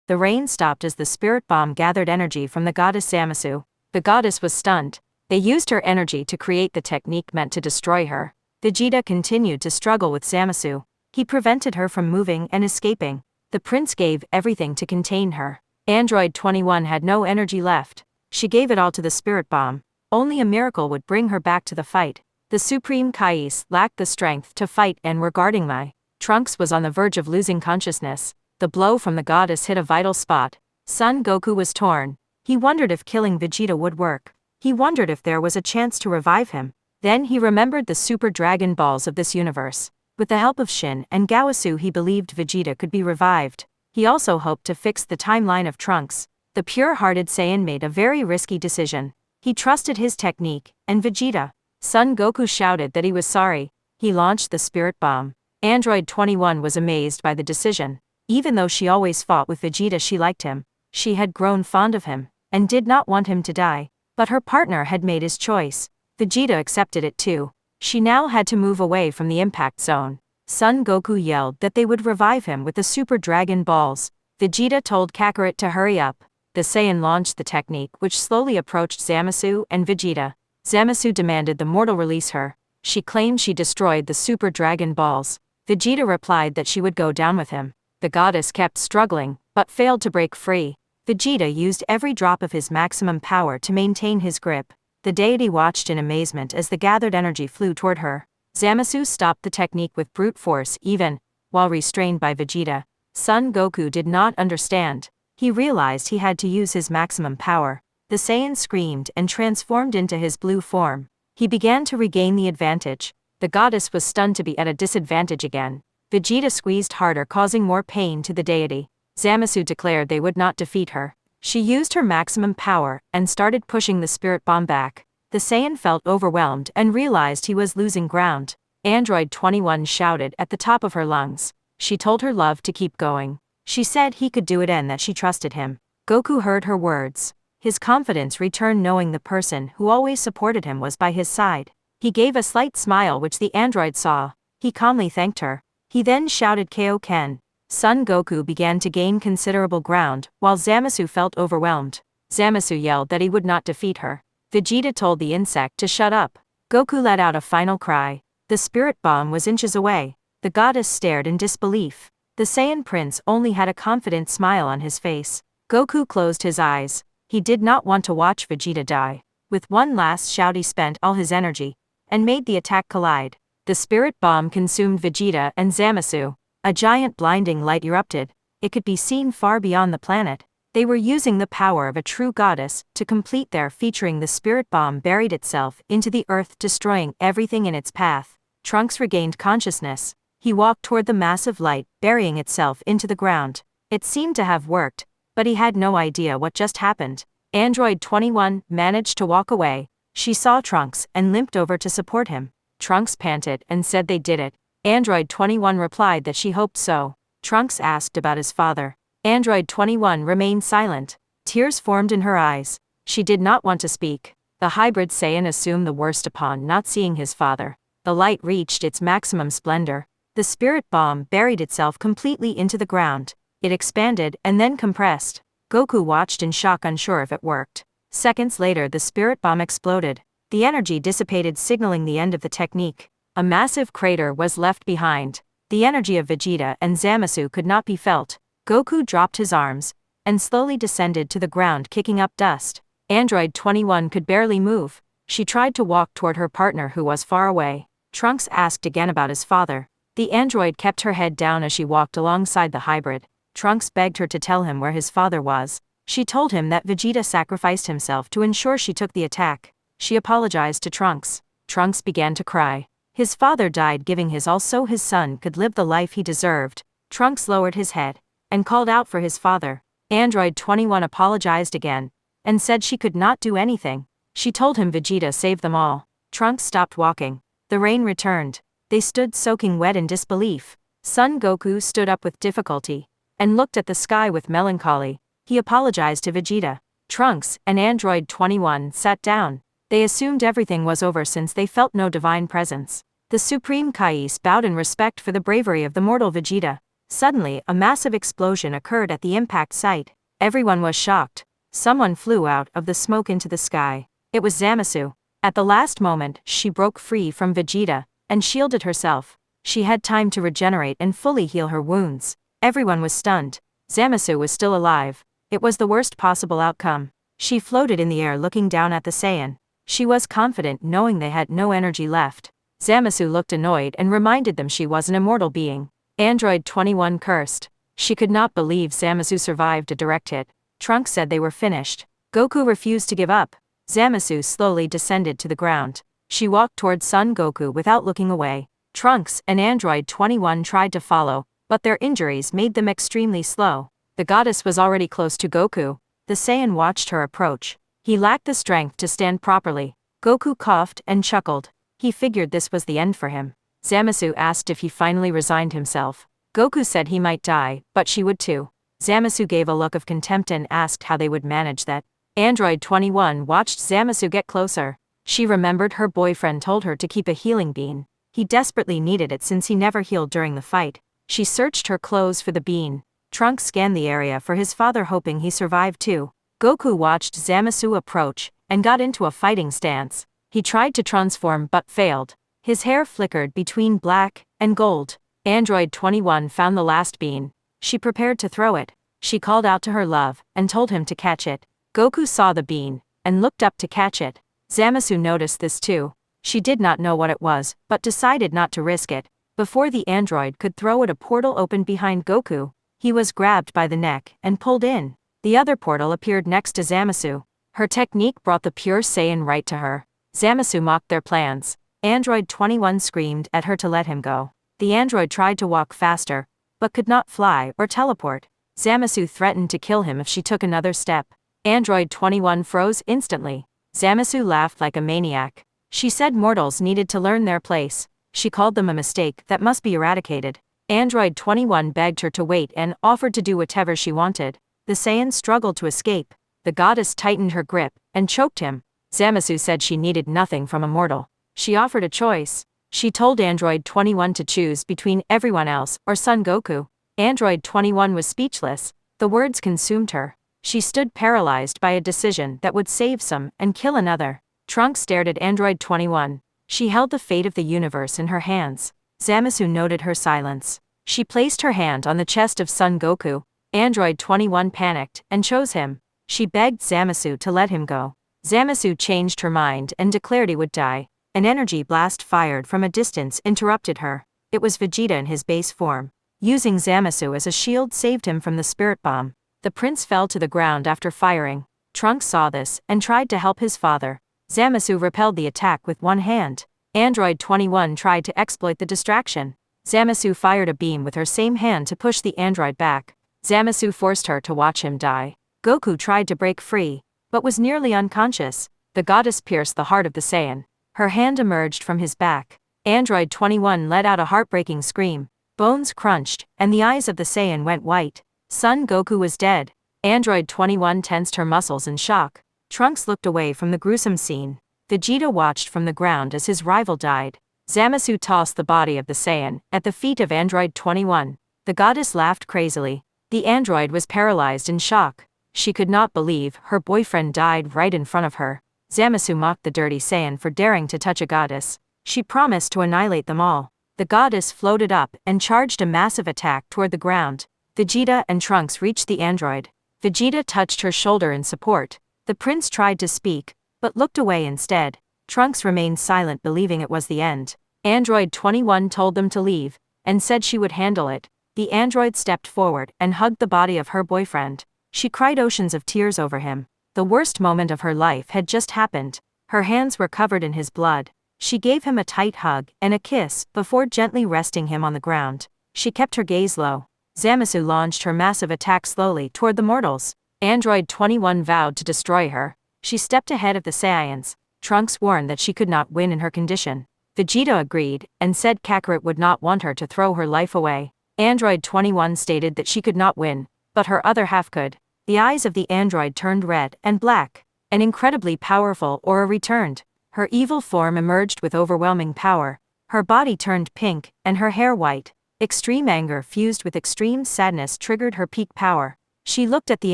The rain stopped as the spirit bomb gathered energy from the goddess Zamasu. The goddess was stunned. They used her energy to create the technique meant to destroy her. Vegeta continued to struggle with Zamasu. He prevented her from moving and escaping. The prince gave everything to contain her. Android 21 had no energy left. She gave it all to the spirit bomb. Only a miracle would bring her back to the fight. The Supreme Kais lacked the strength to fight and regarding Mai. Trunks was on the verge of losing consciousness. The blow from the goddess hit a vital spot. Son Goku was torn. He wondered if killing Vegeta would work. He wondered if there was a chance to revive him. Then he remembered the Super Dragon Balls of this universe. With the help of Shin and Gaosu he believed Vegeta could be revived. He also hoped to fix the timeline of Trunks. The pure-hearted Saiyan made a very risky decision. He trusted his technique, and Vegeta. Son Goku shouted that he was sorry. He launched the spirit bomb. Android 21 was amazed by the decision. Even though she always fought with Vegeta, she liked him. She had grown fond of him, and did not want him to die. But her partner had made his choice. Vegeta accepted it too. She now had to move away from the impact zone. Son Goku yelled that they would revive him with the Super Dragon Balls. Vegeta told Kakarot to hurry up. The Saiyan launched the technique which slowly approached Zamasu and Vegeta. Zamasu demanded the mortal release her. She claimed she destroyed the Super Dragon Balls. Vegeta replied that she would go down with him. The goddess kept struggling, but failed to break free. Vegeta used every drop of his maximum power to maintain his grip. The deity watched in amazement as the gathered energy flew toward her. Zamasu stopped the technique with brute force even while restrained by Vegeta. Son Goku did not understand. He realized he had to use his maximum power. The Saiyan screamed and transformed into his blue form. He began to regain the advantage. The goddess was stunned to be at a disadvantage again. Vegeta squeezed harder, causing more pain to the deity. Zamasu declared they would not defeat her. She used her maximum power and started pushing the spirit bomb back. The Saiyan felt overwhelmed and realized he was losing ground. Android 21 shouted at the top of her lungs. She told her love to keep going. She said he could do it and that she trusted him. Goku heard her words. His confidence returned knowing the person who always supported him was by his side. He gave a slight smile which the android saw. He calmly thanked her. He then shouted Kaioken. Son Goku began to gain considerable ground, while Zamasu felt overwhelmed. Zamasu yelled that he would not defeat her. Vegeta told the insect to shut up. Goku let out a final cry. The spirit bomb was inches away. The goddess stared in disbelief. The Saiyan prince only had a confident smile on his face. Goku closed his eyes. He did not want to watch Vegeta die. With one last shout he spent all his energy, and made the attack collide. The spirit bomb consumed Vegeta and Zamasu. A giant blinding light erupted. It could be seen far beyond the planet. They were using the power of a true goddess to complete their featuring the spirit bomb buried itself into the earth, destroying everything in its path. Trunks regained consciousness. He walked toward the massive light, burying itself into the ground. It seemed to have worked, but he had no idea what just happened. Android 21 managed to walk away. She saw Trunks and limped over to support him. Trunks panted and said they did it. Android 21 replied that she hoped so. Trunks asked about his father. Android 21 remained silent. Tears formed in her eyes. She did not want to speak. The hybrid Saiyan assumed the worst upon not seeing his father. The light reached its maximum splendor. The spirit bomb buried itself completely into the ground. It expanded and then compressed. Goku watched in shock, unsure if it worked. Seconds later the spirit bomb exploded. The energy dissipated, signaling the end of the technique. A massive crater was left behind. The energy of Vegeta and Zamasu could not be felt. Goku dropped his arms and slowly descended to the ground, kicking up dust. Android 21 could barely move. She tried to walk toward her partner who was far away. Trunks asked again about his father. The android kept her head down as she walked alongside the hybrid. Trunks begged her to tell him where his father was. She told him that Vegeta sacrificed himself to ensure she took the attack. She apologized to Trunks. Trunks began to cry. His father died giving his all so his son could live the life he deserved. Trunks lowered his head and called out for his father. Android 21 apologized again and said she could not do anything. She told him Vegeta saved them all. Trunks stopped walking. The rain returned. They stood soaking wet in disbelief. Son Goku stood up with difficulty and looked at the sky with melancholy. He apologized to Vegeta. Trunks and Android 21 sat down. They assumed everything was over since they felt no divine presence. The Supreme Kais bowed in respect for the bravery of the mortal Vegeta. Suddenly, a massive explosion occurred at the impact site. Everyone was shocked. Someone flew out of the smoke into the sky. It was Zamasu. At the last moment, she broke free from Vegeta and shielded herself. She had time to regenerate and fully heal her wounds. Everyone was stunned. Zamasu was still alive. It was the worst possible outcome. She floated in the air looking down at the Saiyan. She was confident knowing they had no energy left. Zamasu looked annoyed and reminded them she was an immortal being. Android 21 cursed. She could not believe Zamasu survived a direct hit. Trunks said they were finished. Goku refused to give up. Zamasu slowly descended to the ground. She walked towards Son Goku without looking away. Trunks and Android 21 tried to follow, but their injuries made them extremely slow. The goddess was already close to Goku. The Saiyan watched her approach. He lacked the strength to stand properly. Goku coughed and chuckled. He figured this was the end for him. Zamasu asked if he finally resigned himself. Goku said he might die, but she would too. Zamasu gave a look of contempt and asked how they would manage that. Android 21 watched Zamasu get closer. She remembered her boyfriend told her to keep a healing bean. He desperately needed it since he never healed during the fight. She searched her clothes for the bean. Trunks scanned the area for his father hoping he survived too. Goku watched Zamasu approach and got into a fighting stance. He tried to transform but failed. His hair flickered between black and gold. Android 21 found the last bean. She prepared to throw it. She called out to her love and told him to catch it. Goku saw the bean and looked up to catch it. Zamasu noticed this too. She did not know what it was, but decided not to risk it. Before the android could throw it, a portal opened behind Goku. He was grabbed by the neck and pulled in. The other portal appeared next to Zamasu. Her technique brought the pure Saiyan right to her. Zamasu mocked their plans. Android 21 screamed at her to let him go. The android tried to walk faster, but could not fly or teleport. Zamasu threatened to kill him if she took another step. Android 21 froze instantly. Zamasu laughed like a maniac. She said mortals needed to learn their place. She called them a mistake that must be eradicated. Android 21 begged her to wait and offered to do whatever she wanted. The Saiyan struggled to escape. The goddess tightened her grip and choked him. Zamasu said she needed nothing from a mortal. She offered a choice. She told Android 21 to choose between everyone else or Son Goku. Android 21 was speechless. The words consumed her. She stood paralyzed by a decision that would save some and kill another. Trunks stared at Android 21. She held the fate of the universe in her hands. Zamasu noted her silence. She placed her hand on the chest of Son Goku. Android 21 panicked and chose him. She begged Zamasu to let him go. Zamasu changed her mind and declared he would die. An energy blast fired from a distance interrupted her. It was Vegeta in his base form. Using Zamasu as a shield saved him from the spirit bomb. The prince fell to the ground after firing. Trunks saw this and tried to help his father. Zamasu repelled the attack with one hand. Android 21 tried to exploit the distraction. Zamasu fired a beam with her same hand to push the android back. Zamasu forced her to watch him die. Goku tried to break free, but was nearly unconscious. The goddess pierced the heart of the Saiyan. Her hand emerged from his back. Android 21 let out a heartbreaking scream. Bones crunched, and the eyes of the Saiyan went white. Son Goku was dead. Android 21 tensed her muscles in shock. Trunks looked away from the gruesome scene. Vegeta watched from the ground as his rival died. Zamasu tossed the body of the Saiyan at the feet of Android 21. The goddess laughed crazily. The android was paralyzed in shock. She could not believe her boyfriend died right in front of her. Zamasu mocked the dirty Saiyan for daring to touch a goddess. She promised to annihilate them all. The goddess floated up and charged a massive attack toward the ground. Vegeta and Trunks reached the android. Vegeta touched her shoulder in support. The prince tried to speak, but looked away instead. Trunks remained silent, believing it was the end. Android 21 told them to leave, and said she would handle it. The android stepped forward and hugged the body of her boyfriend. She cried oceans of tears over him. The worst moment of her life had just happened. Her hands were covered in his blood. She gave him a tight hug and a kiss before gently resting him on the ground. She kept her gaze low. Zamasu launched her massive attack slowly toward the mortals. Android 21 vowed to destroy her. She stepped ahead of the Saiyans. Trunks warned that she could not win in her condition. Vegeta agreed and said Kakarot would not want her to throw her life away. Android 21 stated that she could not win, but her other half could. The eyes of the android turned red and black. An incredibly powerful aura returned. Her evil form emerged with overwhelming power. Her body turned pink and her hair white. Extreme anger fused with extreme sadness triggered her peak power. She looked at the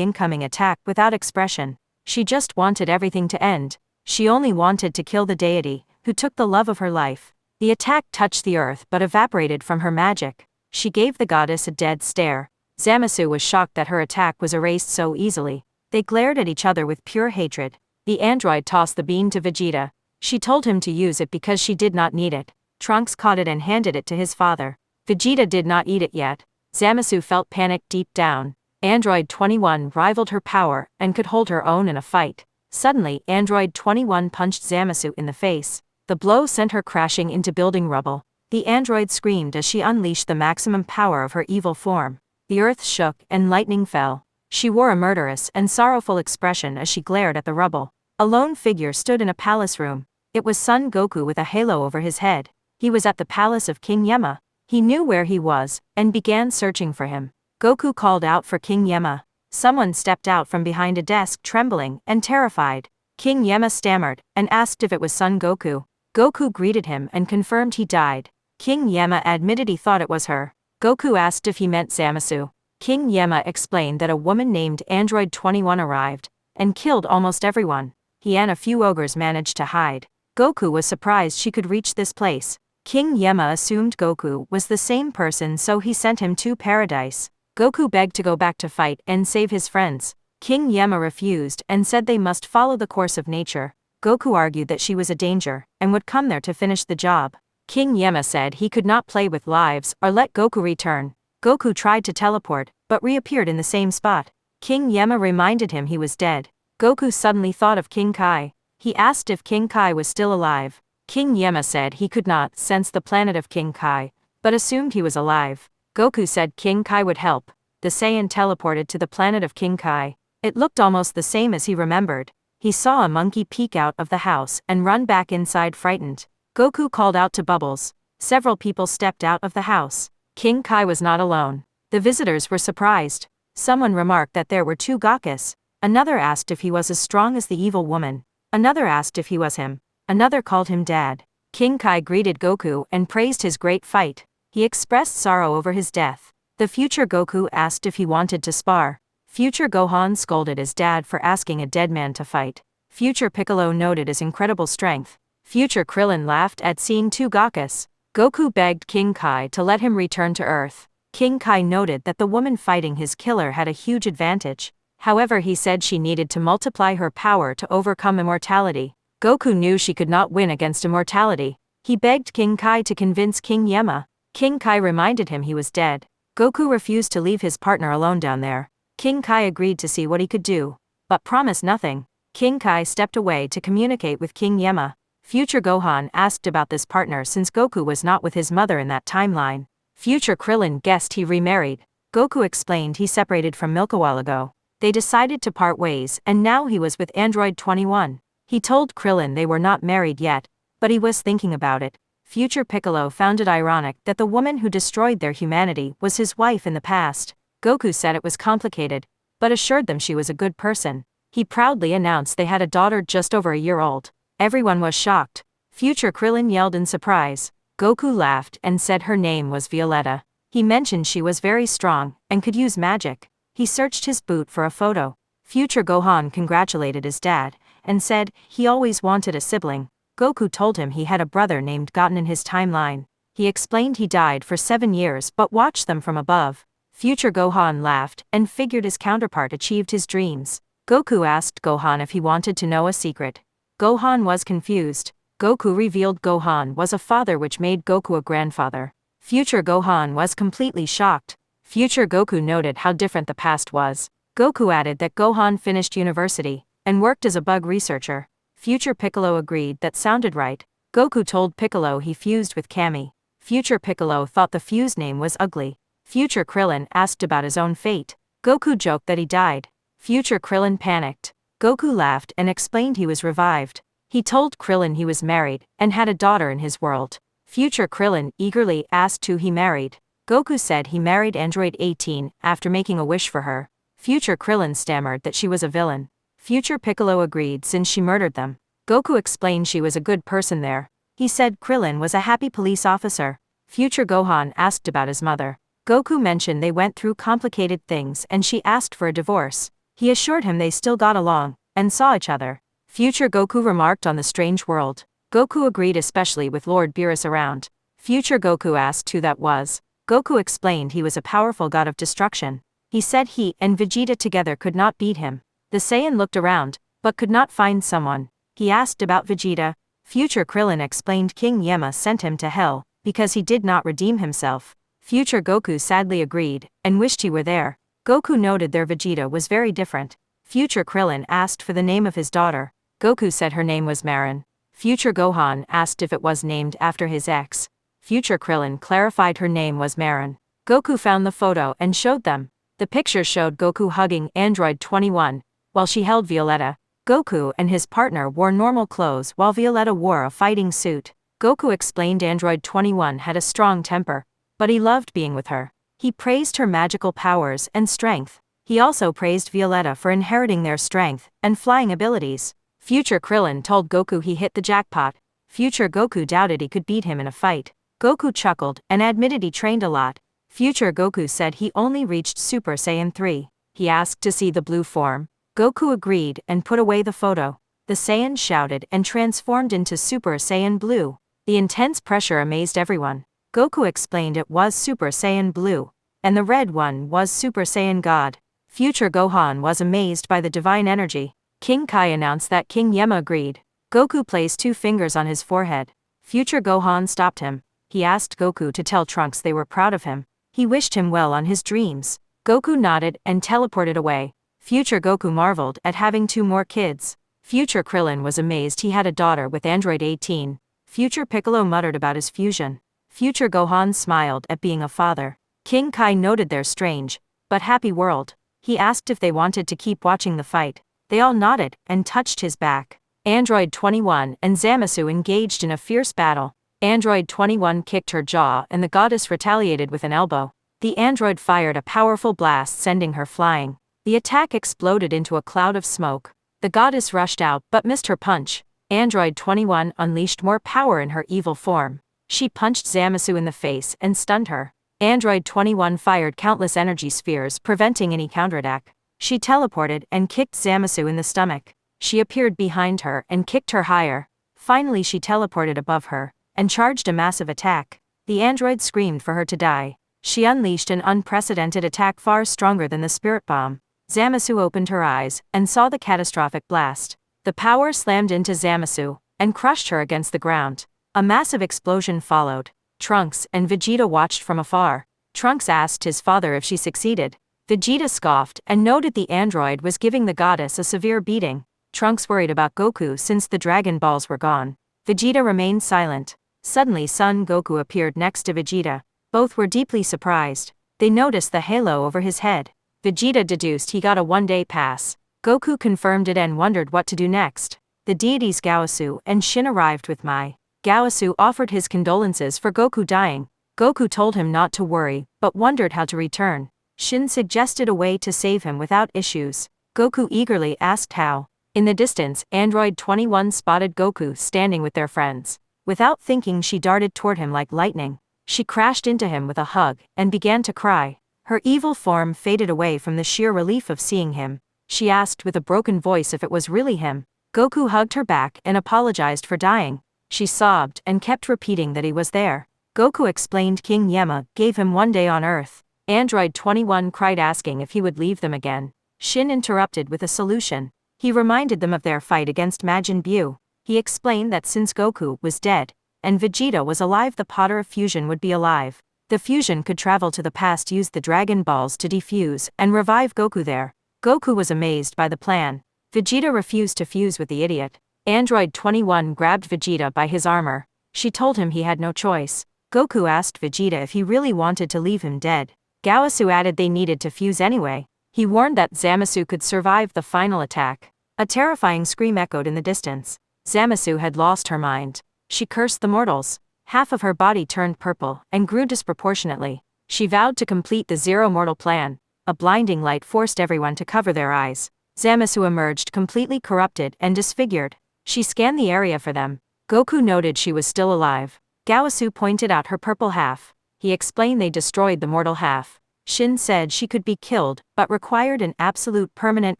incoming attack without expression. She just wanted everything to end. She only wanted to kill the deity, who took the love of her life. The attack touched the earth but evaporated from her magic. She gave the goddess a dead stare. Zamasu was shocked that her attack was erased so easily. They glared at each other with pure hatred. The android tossed the bean to Vegeta. She told him to use it because she did not need it. Trunks caught it and handed it to his father. Vegeta did not eat it yet. Zamasu felt panic deep down. Android 21 rivaled her power and could hold her own in a fight. Suddenly, Android 21 punched Zamasu in the face. The blow sent her crashing into building rubble. The android screamed as she unleashed the maximum power of her evil form. The earth shook and lightning fell. She wore a murderous and sorrowful expression as she glared at the rubble. A lone figure stood in a palace room. It was Son Goku with a halo over his head. He was at the palace of King Yema. He knew where he was and began searching for him. Goku called out for King Yema. Someone stepped out from behind a desk trembling and terrified. King Yema stammered and asked if it was Son Goku. Goku greeted him and confirmed he died. King Yema admitted he thought it was her. Goku asked if he meant Zamasu. King Yema explained that a woman named Android 21 arrived and killed almost everyone. He and a few ogres managed to hide. Goku was surprised she could reach this place. King Yema assumed Goku was the same person, so he sent him to paradise. Goku begged to go back to fight and save his friends. King Yema refused and said they must follow the course of nature. Goku argued that she was a danger and would come there to finish the job. King Yema said he could not play with lives or let Goku return. Goku tried to teleport, but reappeared in the same spot. King Yema reminded him he was dead. Goku suddenly thought of King Kai. He asked if King Kai was still alive. King Yema said he could not sense the planet of King Kai, but assumed he was alive. Goku said King Kai would help. The Saiyan teleported to the planet of King Kai. It looked almost the same as he remembered. He saw a monkey peek out of the house and run back inside frightened. Goku called out to Bubbles. Several people stepped out of the house. King Kai was not alone. The visitors were surprised. Someone remarked that there were two Gokus. Another asked if he was as strong as the evil woman. Another asked if he was him. Another called him Dad. King Kai greeted Goku and praised his great fight. He expressed sorrow over his death. The future Goku asked if he wanted to spar. Future Gohan scolded his dad for asking a dead man to fight. Future Piccolo noted his incredible strength. Future Krillin laughed at seeing two Gokus. Goku begged King Kai to let him return to Earth. King Kai noted that the woman fighting his killer had a huge advantage. However, he said she needed to multiply her power to overcome immortality. Goku knew she could not win against immortality. He begged King Kai to convince King Yema. King Kai reminded him he was dead. Goku refused to leave his partner alone down there. King Kai agreed to see what he could do, but promised nothing. King Kai stepped away to communicate with King Yema. Future Gohan asked about this partner since Goku was not with his mother in that timeline. Future Krillin guessed he remarried. Goku explained he separated from Milk a while ago. They decided to part ways and now he was with Android 21. He told Krillin they were not married yet, but he was thinking about it. Future Piccolo found it ironic that the woman who destroyed their humanity was his wife in the past. Goku said it was complicated, but assured them she was a good person. He proudly announced they had a daughter just over a year old. Everyone was shocked. Future Krillin yelled in surprise. Goku laughed and said her name was Violetta. He mentioned she was very strong and could use magic. He searched his boot for a photo. Future Gohan congratulated his dad and said he always wanted a sibling. Goku told him he had a brother named Goten in his timeline. He explained he died for 7 years but watched them from above. Future Gohan laughed and figured his counterpart achieved his dreams. Goku asked Gohan if he wanted to know a secret. Gohan was confused. Goku revealed Gohan was a father, which made Goku a grandfather. Future Gohan was completely shocked. Future Goku noted how different the past was. Goku added that Gohan finished university and worked as a bug researcher. Future Piccolo agreed that sounded right. Goku told Piccolo he fused with Kami. Future Piccolo thought the fuse name was ugly. Future Krillin asked about his own fate. Goku joked that he died. Future Krillin panicked. Goku laughed and explained he was revived. He told Krillin he was married and had a daughter in his world. Future Krillin eagerly asked who he married. Goku said he married Android 18 after making a wish for her. Future Krillin stammered that she was a villain. Future Piccolo agreed since she murdered them. Goku explained she was a good person there. He said Krillin was a happy police officer. Future Gohan asked about his mother. Goku mentioned they went through complicated things and she asked for a divorce. He assured him they still got along, and saw each other. Future Goku remarked on the strange world. Goku agreed, especially with Lord Beerus around. Future Goku asked who that was. Goku explained he was a powerful god of destruction. He said he and Vegeta together could not beat him. The Saiyan looked around, but could not find someone. He asked about Vegeta. Future Krillin explained King Yama sent him to hell, because he did not redeem himself. Future Goku sadly agreed, and wished he were there. Goku noted their Vegeta was very different. Future Krillin asked for the name of his daughter. Goku said her name was Marin. Future Gohan asked if it was named after his ex. Future Krillin clarified her name was Marin. Goku found the photo and showed them. The picture showed Goku hugging Android 21, while she held Violetta. Goku and his partner wore normal clothes while Violetta wore a fighting suit. Goku explained Android 21 had a strong temper, but he loved being with her. He praised her magical powers and strength. He also praised Violetta for inheriting their strength and flying abilities. Future Krillin told Goku he hit the jackpot. Future Goku doubted he could beat him in a fight. Goku chuckled and admitted he trained a lot. Future Goku said he only reached Super Saiyan 3. He asked to see the blue form. Goku agreed and put away the photo. The Saiyan shouted and transformed into Super Saiyan Blue. The intense pressure amazed everyone. Goku explained it was Super Saiyan Blue, and the red one was Super Saiyan God. Future Gohan was amazed by the divine energy. King Kai announced that King Yama agreed. Goku placed 2 fingers on his forehead. Future Gohan stopped him. He asked Goku to tell Trunks they were proud of him. He wished him well on his dreams. Goku nodded and teleported away. Future Goku marveled at having 2 more kids. Future Krillin was amazed he had a daughter with Android 18. Future Piccolo muttered about his fusion. Future Gohan smiled at being a father. King Kai noted their strange, but happy world. He asked if they wanted to keep watching the fight. They all nodded and touched his back. Android 21 and Zamasu engaged in a fierce battle. Android 21 kicked her jaw and the goddess retaliated with an elbow. The android fired a powerful blast, sending her flying. The attack exploded into a cloud of smoke. The goddess rushed out but missed her punch. Android 21 unleashed more power in her evil form. She punched Zamasu in the face and stunned her. Android 21 fired countless energy spheres, preventing any counterattack. She teleported and kicked Zamasu in the stomach. She appeared behind her and kicked her higher. Finally she teleported above her and charged a massive attack. The android screamed for her to die. She unleashed an unprecedented attack far stronger than the spirit bomb. Zamasu opened her eyes and saw the catastrophic blast. The power slammed into Zamasu and crushed her against the ground. A massive explosion followed. Trunks and Vegeta watched from afar. Trunks asked his father if she succeeded. Vegeta scoffed and noted the android was giving the goddess a severe beating. Trunks worried about Goku since the Dragon Balls were gone. Vegeta remained silent. Suddenly Son Goku appeared next to Vegeta. Both were deeply surprised. They noticed the halo over his head. Vegeta deduced he got a one-day pass. Goku confirmed it and wondered what to do next. The deities Gaosu and Shin arrived with Mai. Gaosu offered his condolences for Goku dying. Goku told him not to worry, but wondered how to return. Shin suggested a way to save him without issues. Goku eagerly asked how. In the distance, Android 21 spotted Goku standing with their friends. Without thinking, she darted toward him like lightning. She crashed into him with a hug and began to cry. Her evil form faded away from the sheer relief of seeing him. She asked with a broken voice if it was really him. Goku hugged her back and apologized for dying. She sobbed and kept repeating that he was there. Goku explained King Yama gave him one day on Earth. Android 21 cried, asking if he would leave them again. Shin interrupted with a solution. He reminded them of their fight against Majin Buu. He explained that since Goku was dead and Vegeta was alive, the Potter of Fusion would be alive. The fusion could travel to the past, use the Dragon Balls to defuse and revive Goku there. Goku was amazed by the plan. Vegeta refused to fuse with the idiot. Android 21 grabbed Vegeta by his armor. She told him he had no choice. Goku asked Vegeta if he really wanted to leave him dead. Gaosu added they needed to fuse anyway. He warned that Zamasu could survive the final attack. A terrifying scream echoed in the distance. Zamasu had lost her mind. She cursed the mortals. Half of her body turned purple and grew disproportionately. She vowed to complete the Zero Mortal plan. A blinding light forced everyone to cover their eyes. Zamasu emerged completely corrupted and disfigured. She scanned the area for them. Goku noted she was still alive. Gaosu pointed out her purple half. He explained they destroyed the mortal half. Shin said she could be killed, but required an absolute permanent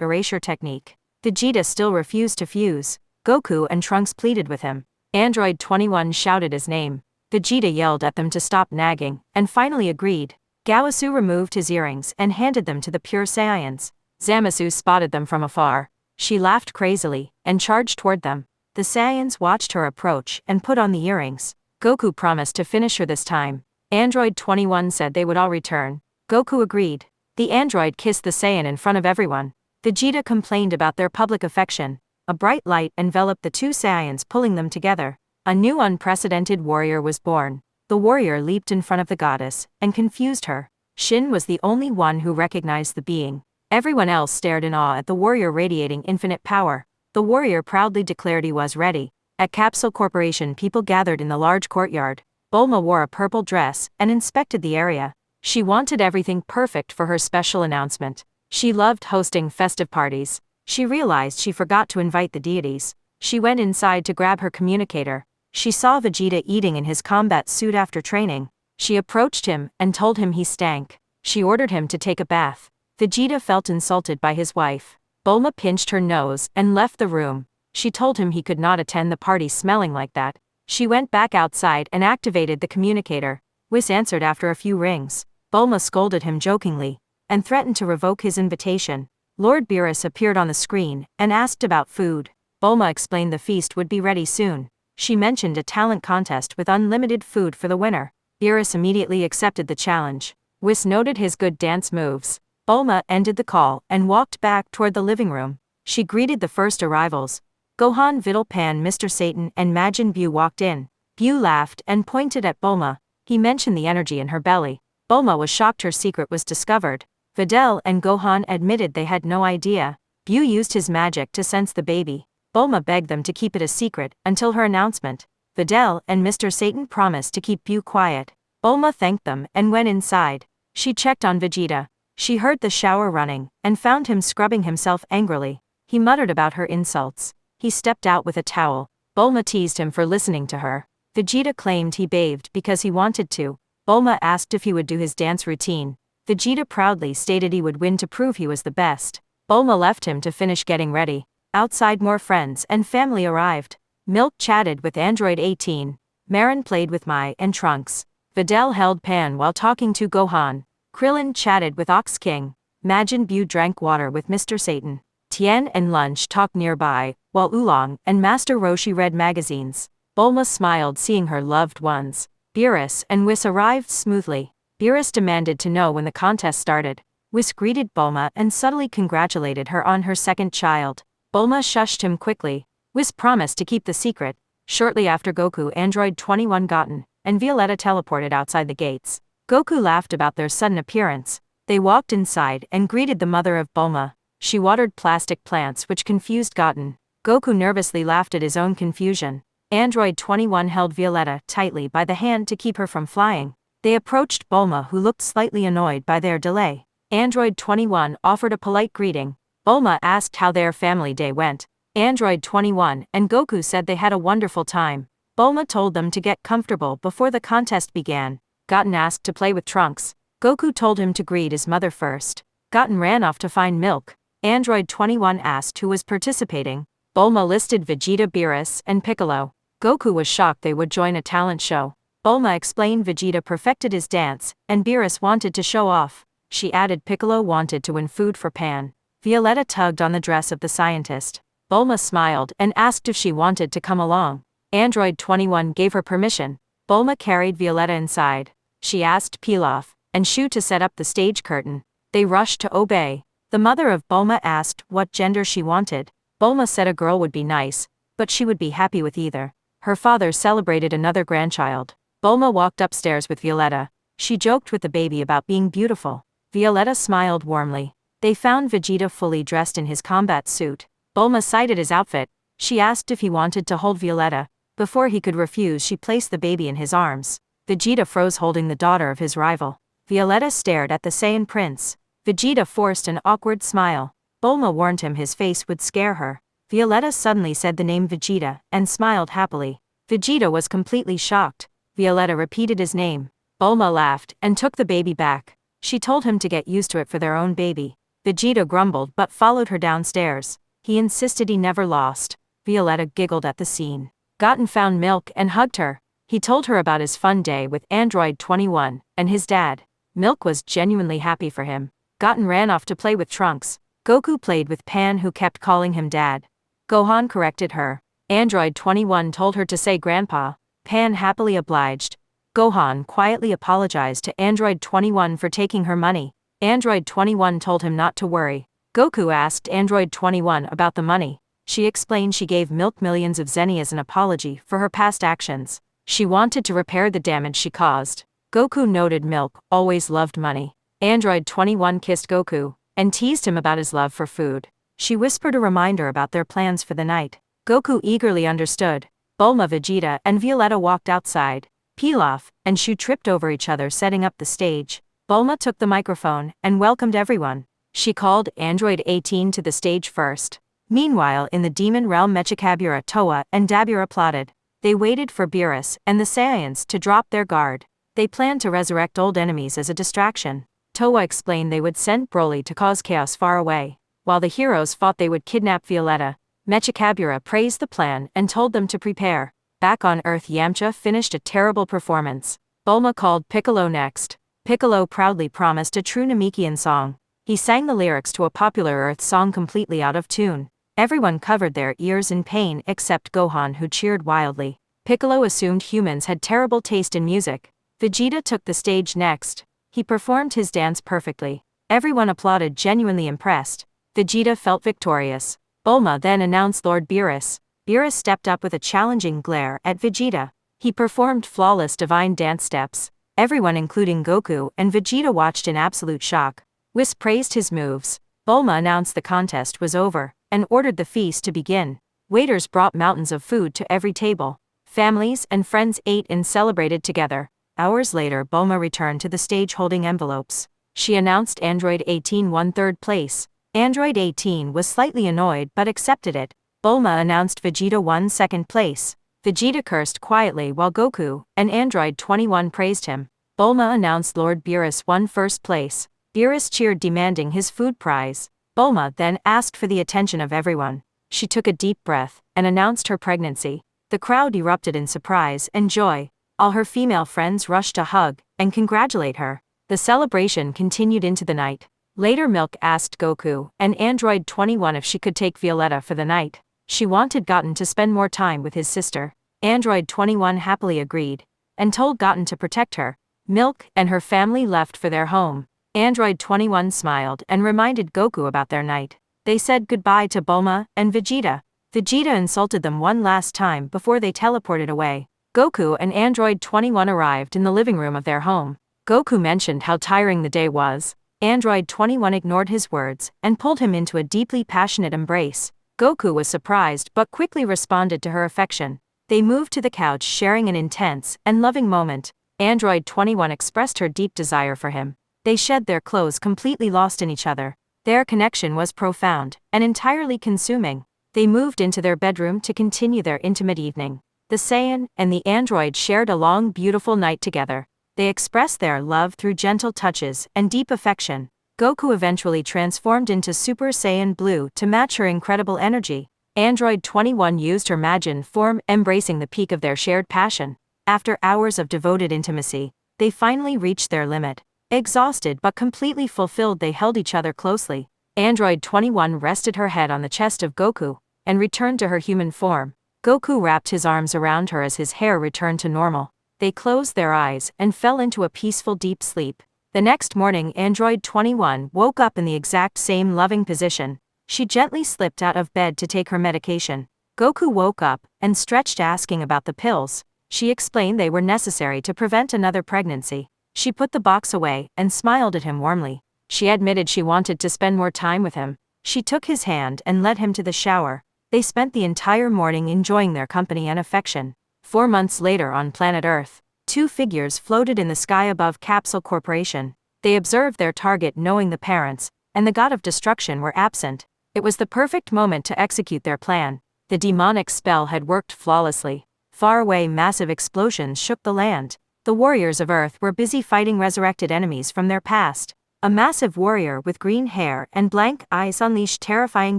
erasure technique. Vegeta still refused to fuse. Goku and Trunks pleaded with him. Android 21 shouted his name. Vegeta yelled at them to stop nagging, and finally agreed. Gaosu removed his earrings and handed them to the pure Saiyans. Zamasu spotted them from afar. She laughed crazily, and charged toward them. The Saiyans watched her approach and put on the earrings. Goku promised to finish her this time. Android 21 said they would all return. Goku agreed. The android kissed the Saiyan in front of everyone. Vegeta complained about their public affection. A bright light enveloped the two Saiyans, pulling them together. A new unprecedented warrior was born. The warrior leaped in front of the goddess, and confused her. Shin was the only one who recognized the being. Everyone else stared in awe at the warrior radiating infinite power. The warrior proudly declared he was ready. At Capsule Corporation, people gathered in the large courtyard. Bulma wore a purple dress and inspected the area. She wanted everything perfect for her special announcement. She loved hosting festive parties. She realized she forgot to invite the deities. She went inside to grab her communicator. She saw Vegeta eating in his combat suit after training. She approached him and told him he stank. She ordered him to take a bath. Vegeta felt insulted by his wife. Bulma pinched her nose and left the room. She told him he could not attend the party smelling like that. She went back outside and activated the communicator. Whis answered after a few rings. Bulma scolded him jokingly, and threatened to revoke his invitation. Lord Beerus appeared on the screen, and asked about food. Bulma explained the feast would be ready soon. She mentioned a talent contest with unlimited food for the winner. Beerus immediately accepted the challenge. Whis noted his good dance moves. Bulma ended the call and walked back toward the living room. She greeted the first arrivals. Gohan, Videl Pan, Mr. Satan, and Majin Buu walked in. Buu laughed and pointed at Bulma. He mentioned the energy in her belly. Bulma was shocked her secret was discovered. Videl and Gohan admitted they had no idea. Buu used his magic to sense the baby. Bulma begged them to keep it a secret until her announcement. Videl and Mr. Satan promised to keep Buu quiet. Bulma thanked them and went inside. She checked on Vegeta. She heard the shower running, and found him scrubbing himself angrily. He muttered about her insults. He stepped out with a towel. Bulma teased him for listening to her. Vegeta claimed he bathed because he wanted to. Bulma asked if he would do his dance routine. Vegeta proudly stated he would win to prove he was the best. Bulma left him to finish getting ready. Outside, more friends and family arrived. Milk chatted with Android 18. Marin played with Mai and Trunks. Videl held Pan while talking to Gohan. Krillin chatted with Ox King. Majin Buu drank water with Mr. Satan. Tien and Lunch talked nearby, while Oolong and Master Roshi read magazines. Bulma smiled seeing her loved ones. Beerus and Whis arrived smoothly. Beerus demanded to know when the contest started. Whis greeted Bulma and subtly congratulated her on her second child. Bulma shushed him quickly. Whis promised to keep the secret. Shortly after, Goku, Android 21 gotten, and Violetta teleported outside the gates. Goku laughed about their sudden appearance. They walked inside and greeted the mother of Bulma. She watered plastic plants, which confused Goten. Goku nervously laughed at his own confusion. Android 21 held Violetta tightly by the hand to keep her from flying. They approached Bulma, who looked slightly annoyed by their delay. Android 21 offered a polite greeting. Bulma asked how their family day went. Android 21 and Goku said they had a wonderful time. Bulma told them to get comfortable before the contest began. Goten asked to play with Trunks. Goku told him to greet his mother first. Goten ran off to find milk. Android 21 asked who was participating. Bulma listed Vegeta, Beerus, and Piccolo. Goku was shocked they would join a talent show. Bulma explained Vegeta perfected his dance, and Beerus wanted to show off. She added Piccolo wanted to win food for Pan. Violetta tugged on the dress of the scientist. Bulma smiled and asked if she wanted to come along. Android 21 gave her permission. Bulma carried Violetta inside. She asked Pilaf and Shu to set up the stage curtain. They rushed to obey. The mother of Bulma asked what gender she wanted. Bulma said a girl would be nice, but she would be happy with either. Her father celebrated another grandchild. Bulma walked upstairs with Violetta. She joked with the baby about being beautiful. Violetta smiled warmly. They found Vegeta fully dressed in his combat suit. Bulma cited his outfit. She asked if he wanted to hold Violetta. Before he could refuse, she placed the baby in his arms. Vegeta froze holding the daughter of his rival. Violetta stared at the Saiyan prince. Vegeta forced an awkward smile. Bulma warned him his face would scare her. Violetta suddenly said the name Vegeta and smiled happily. Vegeta was completely shocked. Violetta repeated his name. Bulma laughed and took the baby back. She told him to get used to it for their own baby. Vegeta grumbled but followed her downstairs. He insisted he never lost. Violetta giggled at the scene. Goten found Milk and hugged her. He told her about his fun day with Android 21 and his dad. Milk was genuinely happy for him. Goten ran off to play with Trunks. Goku played with Pan, who kept calling him Dad. Gohan corrected her. Android 21 told her to say Grandpa. Pan happily obliged. Gohan quietly apologized to Android 21 for taking her money. Android 21 told him not to worry. Goku asked Android 21 about the money. She explained she gave Milk millions of Zenny as an apology for her past actions. She wanted to repair the damage she caused. Goku noted Milk always loved money. Android 21 kissed Goku and teased him about his love for food. She whispered a reminder about their plans for the night. Goku eagerly understood. Bulma, Vegeta, and Violetta walked outside. Pilaf and Shu tripped over each other setting up the stage. Bulma took the microphone and welcomed everyone. She called Android 18 to the stage first. Meanwhile, in the demon realm, Mechikabura, Toa, and Dabura plotted. They waited for Beerus and the Saiyans to drop their guard. They planned to resurrect old enemies as a distraction. Toa explained they would send Broly to cause chaos far away. While the heroes fought, they would kidnap Violetta. Mechikabura praised the plan and told them to prepare. Back on Earth, Yamcha finished a terrible performance. Bulma called Piccolo next. Piccolo proudly promised a true Namekian song. He sang the lyrics to a popular Earth song completely out of tune. Everyone covered their ears in pain except Gohan, who cheered wildly. Piccolo assumed humans had terrible taste in music. Vegeta took the stage next. He performed his dance perfectly. Everyone applauded, genuinely impressed. Vegeta felt victorious. Bulma then announced Lord Beerus. Beerus stepped up with a challenging glare at Vegeta. He performed flawless divine dance steps. Everyone, including Goku and Vegeta, watched in absolute shock. Whis praised his moves. Bulma announced the contest was over and ordered the feast to begin. Waiters brought mountains of food to every table. Families and friends ate and celebrated together. Hours later, Bulma returned to the stage holding envelopes. She announced Android 18 won third place. Android 18 was slightly annoyed but accepted it. Bulma announced Vegeta won second place. Vegeta cursed quietly while Goku and Android 21 praised him. Bulma announced Lord Beerus won first place. Beerus cheered, demanding his food prize. Bulma then asked for the attention of everyone. She took a deep breath and announced her pregnancy. The crowd erupted in surprise and joy. All her female friends rushed to hug and congratulate her. The celebration continued into the night. Later, Milk asked Goku and Android 21 if she could take Violetta for the night. She wanted Goten to spend more time with his sister. Android 21 happily agreed and told Goten to protect her. Milk and her family left for their home. Android 21 smiled and reminded Goku about their night. They said goodbye to Bulma and Vegeta. Vegeta insulted them one last time before they teleported away. Goku and Android 21 arrived in the living room of their home. Goku mentioned how tiring the day was. Android 21 ignored his words and pulled him into a deeply passionate embrace. Goku was surprised but quickly responded to her affection. They moved to the couch, sharing an intense and loving moment. Android 21 expressed her deep desire for him. They shed their clothes, completely lost in each other. Their connection was profound and entirely consuming. They moved into their bedroom to continue their intimate evening. The Saiyan and the android shared a long, beautiful night together. They expressed their love through gentle touches and deep affection. Goku eventually transformed into Super Saiyan Blue to match her incredible energy. Android 21 used her Majin form, embracing the peak of their shared passion. After hours of devoted intimacy, they finally reached their limit. Exhausted but completely fulfilled, they held each other closely. Android 21 rested her head on the chest of Goku and returned to her human form. Goku wrapped his arms around her as his hair returned to normal. They closed their eyes and fell into a peaceful deep sleep. The next morning, Android 21 woke up in the exact same loving position. She gently slipped out of bed to take her medication. Goku woke up and stretched, asking about the pills. She explained they were necessary to prevent another pregnancy. She put the box away and smiled at him warmly. She admitted she wanted to spend more time with him. She took his hand and led him to the shower. They spent the entire morning enjoying their company and affection. 4 months later, on planet Earth, two figures floated in the sky above Capsule Corporation. They observed their target, knowing the parents and the god of destruction were absent. It was the perfect moment to execute their plan. The demonic spell had worked flawlessly. Far away, massive explosions shook the land. The warriors of Earth were busy fighting resurrected enemies from their past. A massive warrior with green hair and blank eyes unleashed terrifying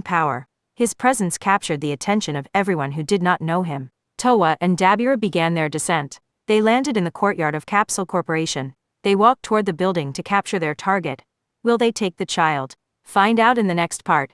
power. His presence captured the attention of everyone who did not know him. Towa and Dabura began their descent. They landed in the courtyard of Capsule Corporation. They walked toward the building to capture their target. Will they take the child? Find out in the next part.